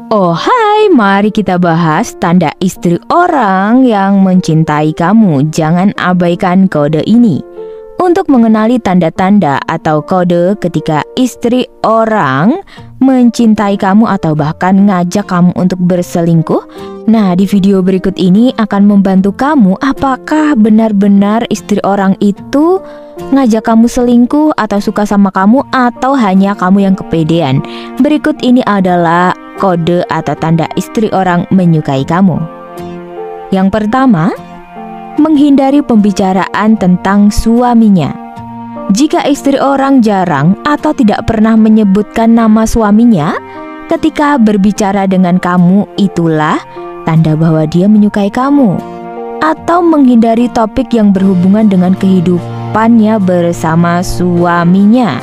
Oh hai, mari kita bahas tanda istri orang yang mencintai kamu. Jangan abaikan kode ini. Untuk mengenali tanda-tanda atau kode ketika istri orang mencintai kamu atau bahkan ngajak kamu untuk berselingkuh, nah di video berikut ini akan membantu kamu apakah benar-benar istri orang itu ngajak kamu selingkuh atau suka sama kamu atau hanya kamu yang kepedean. Berikut ini adalah kode atau tanda istri orang menyukai kamu. Yang pertama, menghindari pembicaraan tentang suaminya. Jika istri orang jarang atau tidak pernah menyebutkan nama suaminya ketika berbicara dengan kamu, itulah tanda bahwa dia menyukai kamu. Atau menghindari topik yang berhubungan dengan kehidupannya bersama suaminya.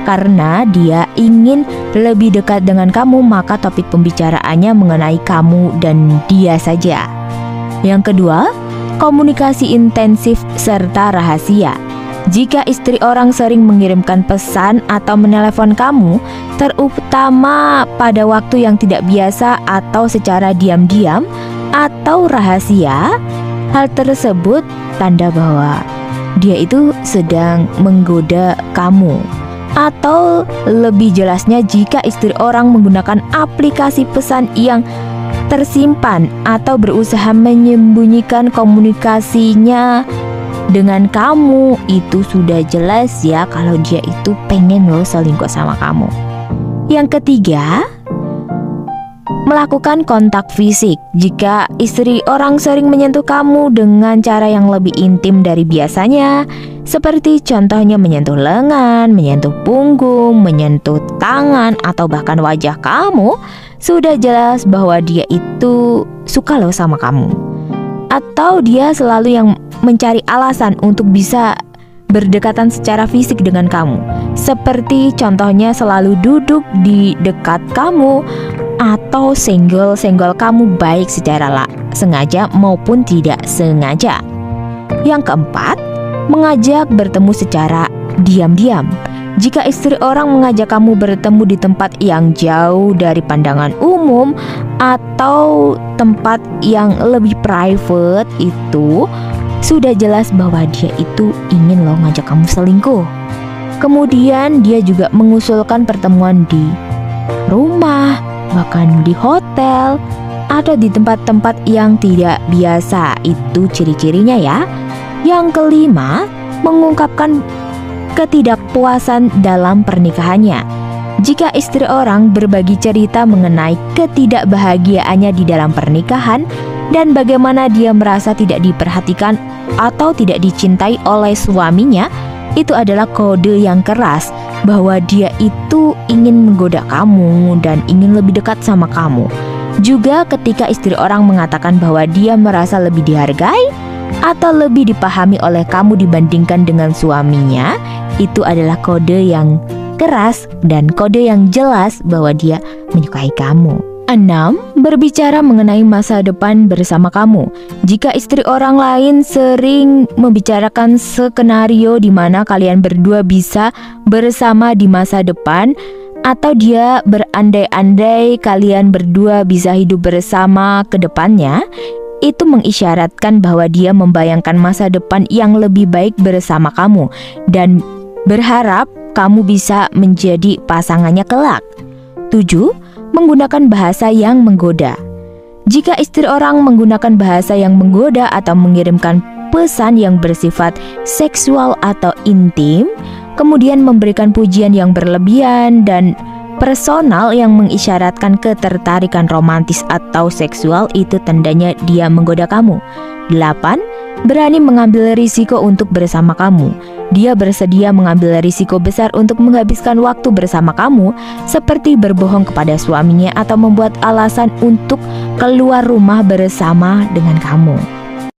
Karena dia ingin lebih dekat dengan kamu, maka topik pembicaraannya mengenai kamu dan dia saja. Yang kedua, komunikasi intensif serta rahasia. Jika istri orang sering mengirimkan pesan atau menelepon kamu, terutama pada waktu yang tidak biasa atau secara diam-diam atau rahasia, hal tersebut tanda bahwa dia itu sedang menggoda kamu. Atau lebih jelasnya, jika istri orang menggunakan aplikasi pesan yang tersimpan atau berusaha menyembunyikan komunikasinya dengan kamu, itu sudah jelas ya kalau dia itu pengen lo selingkuh sama kamu. Yang ketiga, melakukan kontak fisik. Jika istri orang sering menyentuh kamu dengan cara yang lebih intim dari biasanya, seperti contohnya menyentuh lengan, menyentuh punggung, menyentuh tangan, atau bahkan wajah kamu, sudah jelas bahwa dia itu suka loh sama kamu. Atau dia selalu yang mencari alasan untuk bisa berdekatan secara fisik dengan kamu. Seperti contohnya selalu duduk di dekat kamu atau senggol-senggol kamu baik secara sengaja maupun tidak sengaja. Yang keempat, mengajak bertemu secara diam-diam. Jika istri orang mengajak kamu bertemu di tempat yang jauh dari pandangan umum atau tempat yang lebih private, itu sudah jelas bahwa dia itu ingin loh ngajak kamu selingkuh. Kemudian dia juga mengusulkan pertemuan di rumah, bahkan di hotel, atau di tempat-tempat yang tidak biasa. Itu ciri-cirinya ya. Yang kelima, mengungkapkan ketidakpuasan dalam pernikahannya. Jika istri orang berbagi cerita mengenai ketidakbahagiaannya di dalam pernikahan dan bagaimana dia merasa tidak diperhatikan atau tidak dicintai oleh suaminya, itu adalah kode yang keras bahwa dia itu ingin menggoda kamu dan ingin lebih dekat sama kamu. Juga ketika istri orang mengatakan bahwa dia merasa lebih dihargai atau lebih dipahami oleh kamu dibandingkan dengan suaminya, itu adalah kode yang keras dan kode yang jelas bahwa dia menyukai kamu. 6. Berbicara mengenai masa depan bersama kamu. Jika istri orang lain sering membicarakan skenario di mana kalian berdua bisa bersama di masa depan, atau dia berandai-andai kalian berdua bisa hidup bersama ke depannya, itu mengisyaratkan bahwa dia membayangkan masa depan yang lebih baik bersama kamu dan berharap kamu bisa menjadi pasangannya kelak. 7. Menggunakan bahasa yang menggoda. Jika istri orang menggunakan bahasa yang menggoda atau mengirimkan pesan yang bersifat seksual atau intim, kemudian memberikan pujian yang berlebihan dan personal yang mengisyaratkan ketertarikan romantis atau seksual, itu tandanya dia menggoda kamu. 8. Berani mengambil risiko untuk bersama kamu. Dia bersedia mengambil risiko besar untuk menghabiskan waktu bersama kamu, seperti berbohong kepada suaminya atau membuat alasan untuk keluar rumah bersama dengan kamu.